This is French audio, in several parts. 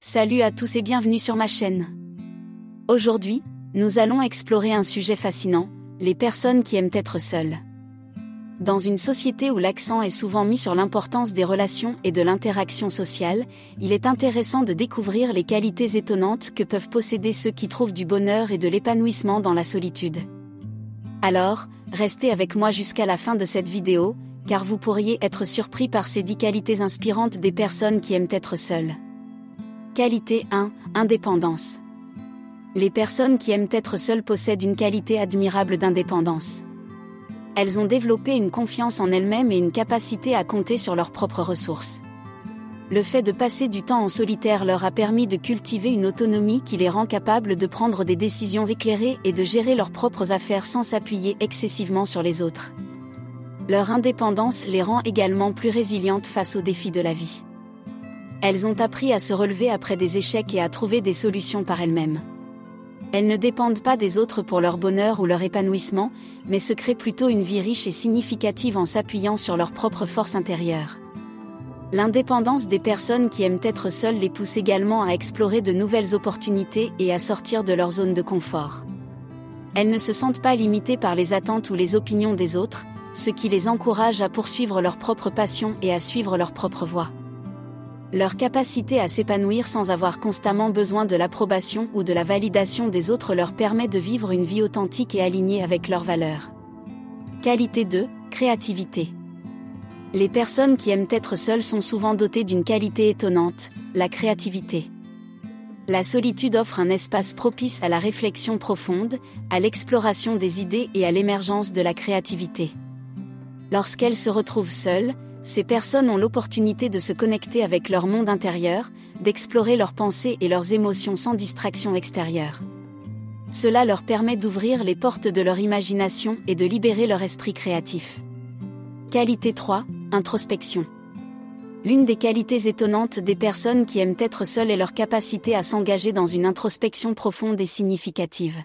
Salut à tous et bienvenue sur ma chaîne. Aujourd'hui, nous allons explorer un sujet fascinant, les personnes qui aiment être seules. Dans une société où l'accent est souvent mis sur l'importance des relations et de l'interaction sociale, il est intéressant de découvrir les qualités étonnantes que peuvent posséder ceux qui trouvent du bonheur et de l'épanouissement dans la solitude. Alors, restez avec moi jusqu'à la fin de cette vidéo, car vous pourriez être surpris par ces 10 qualités inspirantes des personnes qui aiment être seules. Qualité 1, indépendance. Les personnes qui aiment être seules possèdent une qualité admirable d'indépendance. Elles ont développé une confiance en elles-mêmes et une capacité à compter sur leurs propres ressources. Le fait de passer du temps en solitaire leur a permis de cultiver une autonomie qui les rend capables de prendre des décisions éclairées et de gérer leurs propres affaires sans s'appuyer excessivement sur les autres. Leur indépendance les rend également plus résilientes face aux défis de la vie. Elles ont appris à se relever après des échecs et à trouver des solutions par elles-mêmes. Elles ne dépendent pas des autres pour leur bonheur ou leur épanouissement, mais se créent plutôt une vie riche et significative en s'appuyant sur leur propre force intérieure. L'indépendance des personnes qui aiment être seules les pousse également à explorer de nouvelles opportunités et à sortir de leur zone de confort. Elles ne se sentent pas limitées par les attentes ou les opinions des autres, ce qui les encourage à poursuivre leur propre passion et à suivre leur propre voie. Leur capacité à s'épanouir sans avoir constamment besoin de l'approbation ou de la validation des autres leur permet de vivre une vie authentique et alignée avec leurs valeurs. Qualité 2, créativité. Les personnes qui aiment être seules sont souvent dotées d'une qualité étonnante, la créativité. La solitude offre un espace propice à la réflexion profonde, à l'exploration des idées et à l'émergence de la créativité. Lorsqu'elles se retrouvent seules, ces personnes ont l'opportunité de se connecter avec leur monde intérieur, d'explorer leurs pensées et leurs émotions sans distraction extérieure. Cela leur permet d'ouvrir les portes de leur imagination et de libérer leur esprit créatif. Qualité 3, introspection. L'une des qualités étonnantes des personnes qui aiment être seules est leur capacité à s'engager dans une introspection profonde et significative.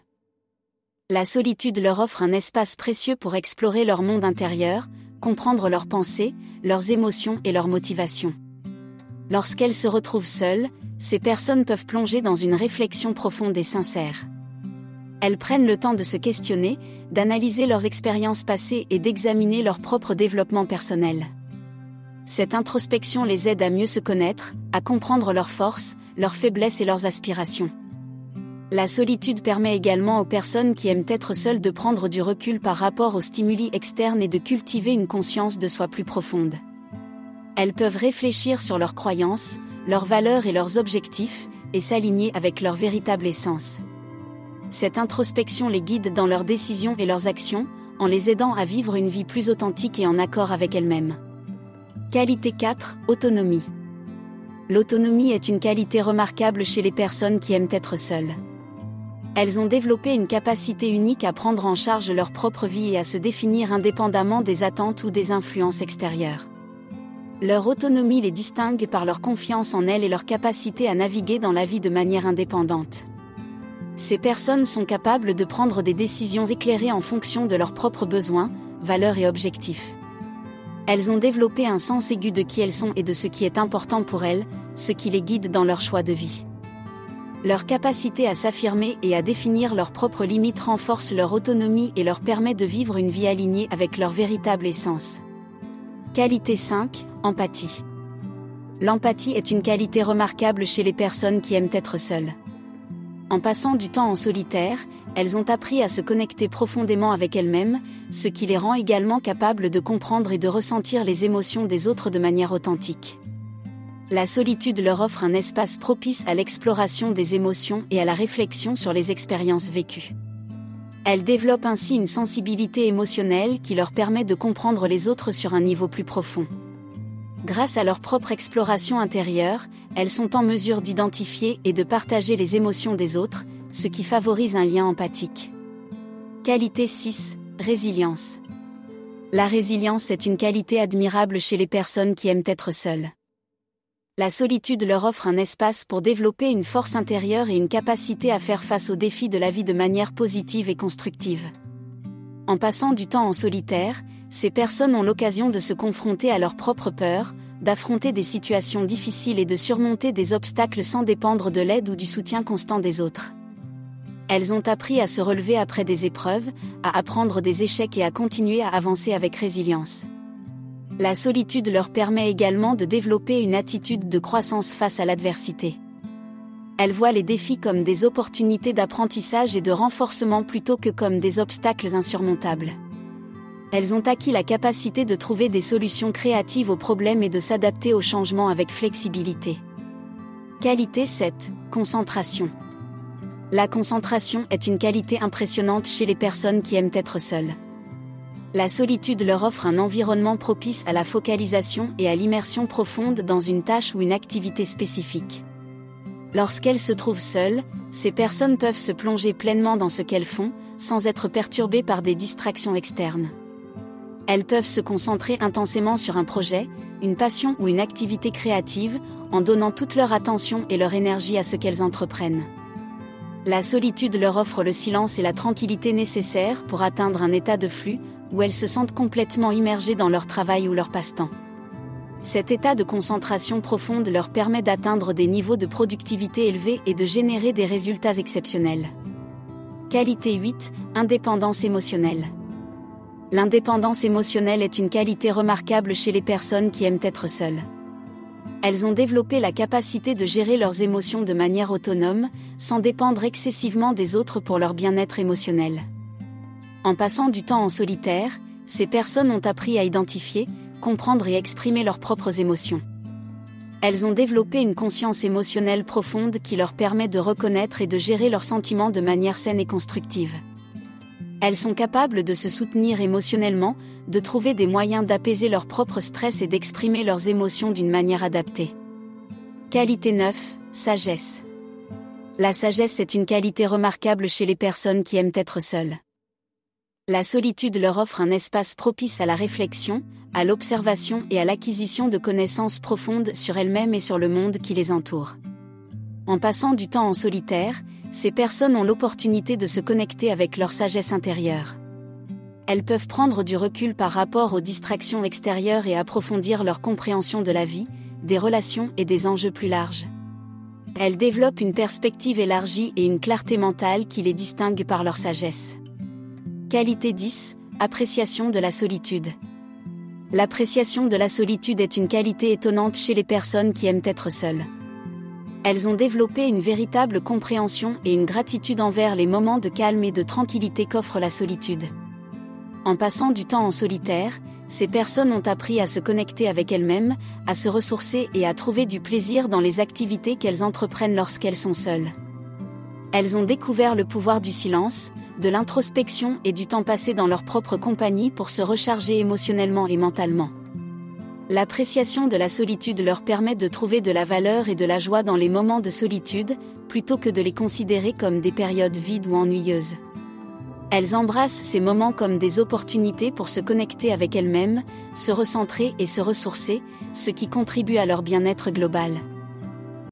La solitude leur offre un espace précieux pour explorer leur monde intérieur, comprendre leurs pensées, leurs émotions et leurs motivations. Lorsqu'elles se retrouvent seules, ces personnes peuvent plonger dans une réflexion profonde et sincère. Elles prennent le temps de se questionner, d'analyser leurs expériences passées et d'examiner leur propre développement personnel. Cette introspection les aide à mieux se connaître, à comprendre leurs forces, leurs faiblesses et leurs aspirations. La solitude permet également aux personnes qui aiment être seules de prendre du recul par rapport aux stimuli externes et de cultiver une conscience de soi plus profonde. Elles peuvent réfléchir sur leurs croyances, leurs valeurs et leurs objectifs, et s'aligner avec leur véritable essence. Cette introspection les guide dans leurs décisions et leurs actions, en les aidant à vivre une vie plus authentique et en accord avec elles-mêmes. Qualité 4, autonomie. L'autonomie est une qualité remarquable chez les personnes qui aiment être seules. Elles ont développé une capacité unique à prendre en charge leur propre vie et à se définir indépendamment des attentes ou des influences extérieures. Leur autonomie les distingue par leur confiance en elles et leur capacité à naviguer dans la vie de manière indépendante. Ces personnes sont capables de prendre des décisions éclairées en fonction de leurs propres besoins, valeurs et objectifs. Elles ont développé un sens aigu de qui elles sont et de ce qui est important pour elles, ce qui les guide dans leur choix de vie. Leur capacité à s'affirmer et à définir leurs propres limites renforce leur autonomie et leur permet de vivre une vie alignée avec leur véritable essence. Qualité 5, empathie. L'empathie est une qualité remarquable chez les personnes qui aiment être seules. En passant du temps en solitaire, elles ont appris à se connecter profondément avec elles-mêmes, ce qui les rend également capables de comprendre et de ressentir les émotions des autres de manière authentique. La solitude leur offre un espace propice à l'exploration des émotions et à la réflexion sur les expériences vécues. Elles développent ainsi une sensibilité émotionnelle qui leur permet de comprendre les autres sur un niveau plus profond. Grâce à leur propre exploration intérieure, elles sont en mesure d'identifier et de partager les émotions des autres, ce qui favorise un lien empathique. Qualité 6, résilience. La résilience est une qualité admirable chez les personnes qui aiment être seules. La solitude leur offre un espace pour développer une force intérieure et une capacité à faire face aux défis de la vie de manière positive et constructive. En passant du temps en solitaire, ces personnes ont l'occasion de se confronter à leurs propres peurs, d'affronter des situations difficiles et de surmonter des obstacles sans dépendre de l'aide ou du soutien constant des autres. Elles ont appris à se relever après des épreuves, à apprendre des échecs et à continuer à avancer avec résilience. La solitude leur permet également de développer une attitude de croissance face à l'adversité. Elles voient les défis comme des opportunités d'apprentissage et de renforcement plutôt que comme des obstacles insurmontables. Elles ont acquis la capacité de trouver des solutions créatives aux problèmes et de s'adapter aux changements avec flexibilité. Qualité 7. Concentration. La concentration est une qualité impressionnante chez les personnes qui aiment être seules. La solitude leur offre un environnement propice à la focalisation et à l'immersion profonde dans une tâche ou une activité spécifique. Lorsqu'elles se trouvent seules, ces personnes peuvent se plonger pleinement dans ce qu'elles font, sans être perturbées par des distractions externes. Elles peuvent se concentrer intensément sur un projet, une passion ou une activité créative, en donnant toute leur attention et leur énergie à ce qu'elles entreprennent. La solitude leur offre le silence et la tranquillité nécessaires pour atteindre un état de flux, où elles se sentent complètement immergées dans leur travail ou leur passe-temps. Cet état de concentration profonde leur permet d'atteindre des niveaux de productivité élevés et de générer des résultats exceptionnels. Qualité 8. Indépendance émotionnelle. L'indépendance émotionnelle est une qualité remarquable chez les personnes qui aiment être seules. Elles ont développé la capacité de gérer leurs émotions de manière autonome, sans dépendre excessivement des autres pour leur bien-être émotionnel. En passant du temps en solitaire, ces personnes ont appris à identifier, comprendre et exprimer leurs propres émotions. Elles ont développé une conscience émotionnelle profonde qui leur permet de reconnaître et de gérer leurs sentiments de manière saine et constructive. Elles sont capables de se soutenir émotionnellement, de trouver des moyens d'apaiser leur propre stress et d'exprimer leurs émotions d'une manière adaptée. Qualité 9. Sagesse. La sagesse est une qualité remarquable chez les personnes qui aiment être seules. La solitude leur offre un espace propice à la réflexion, à l'observation et à l'acquisition de connaissances profondes sur elles-mêmes et sur le monde qui les entoure. En passant du temps en solitaire, ces personnes ont l'opportunité de se connecter avec leur sagesse intérieure. Elles peuvent prendre du recul par rapport aux distractions extérieures et approfondir leur compréhension de la vie, des relations et des enjeux plus larges. Elles développent une perspective élargie et une clarté mentale qui les distingue par leur sagesse. Qualité 10. Appréciation de la solitude. L'appréciation de la solitude est une qualité étonnante chez les personnes qui aiment être seules. Elles ont développé une véritable compréhension et une gratitude envers les moments de calme et de tranquillité qu'offre la solitude. En passant du temps en solitaire, ces personnes ont appris à se connecter avec elles-mêmes, à se ressourcer et à trouver du plaisir dans les activités qu'elles entreprennent lorsqu'elles sont seules. Elles ont découvert le pouvoir du silence, de l'introspection et du temps passé dans leur propre compagnie pour se recharger émotionnellement et mentalement. L'appréciation de la solitude leur permet de trouver de la valeur et de la joie dans les moments de solitude, plutôt que de les considérer comme des périodes vides ou ennuyeuses. Elles embrassent ces moments comme des opportunités pour se connecter avec elles-mêmes, se recentrer et se ressourcer, ce qui contribue à leur bien-être global.